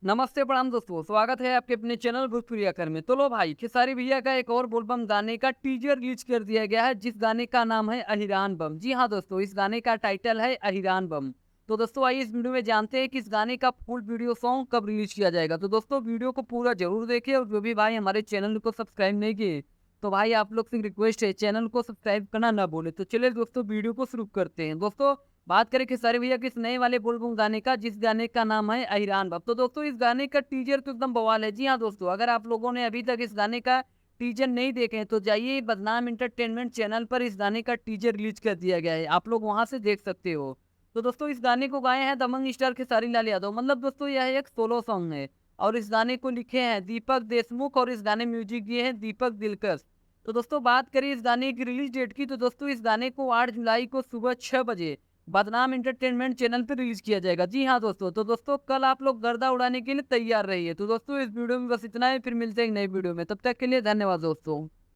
नमस्ते प्रणाम दोस्तों, स्वागत है आपके अपने चैनल भोजपुरी अखर में। तो लो भाई, खेसारी भैया का एक और बोलबम गाने का टीजर रिलीज कर दिया गया है, जिस गाने का नाम है अहिरान बम। जी हाँ दोस्तों, इस गाने का टाइटल है अहिरान बम। तो दोस्तों आइए इस वीडियो में जानते हैं कि इस गाने का फुल वीडियो सॉन्ग कब रिलीज किया जाएगा। तो दोस्तों वीडियो को पूरा जरूर देखें, और जो भी भाई हमारे चैनल को सब्सक्राइब नहीं किए, तो भाई आप लोग से रिक्वेस्ट है चैनल को सब्सक्राइब करना ना भूले। तो चलिए दोस्तों वीडियो को शुरू करते हैं। दोस्तों बात करें खेसारी भैया के इस नए वाले बोलबम गाने का, जिस गाने का नाम है अहिरान बाप। तो दोस्तों इस गाने का टीजर तो एकदम बवाल है। जी हाँ दोस्तों, अगर आप लोगों ने अभी तक इस गाने का टीजर नहीं देखे हैं, तो जाइए बदनाम इंटरटेनमेंट चैनल पर इस गाने का टीजर रिलीज कर दिया गया है, आप लोग वहां से देख सकते हो। तो दोस्तों इस गाने को गाए हैं दमंग स्टार खेसारी लाल यादव। मतलब दोस्तों यह एक सोलो सॉन्ग है, और इस गाने को लिखे हैं दीपक देशमुख, और इस गाने म्यूजिक दिए हैं दीपक दिलकश। तो दोस्तों बात करें इस गाने की रिलीज डेट की, तो दोस्तों इस गाने को 8 जुलाई को सुबह 6 बजे बदनाम एंटरटेनमेंट चैनल पे रिलीज किया जाएगा। जी हाँ दोस्तों, तो दोस्तों कल आप लोग गर्दा उड़ाने के लिए तैयार रहिए। तो दोस्तों इस वीडियो में बस इतना ही, फिर मिलते हैं एक नई वीडियो में। तब तक के लिए धन्यवाद दोस्तों।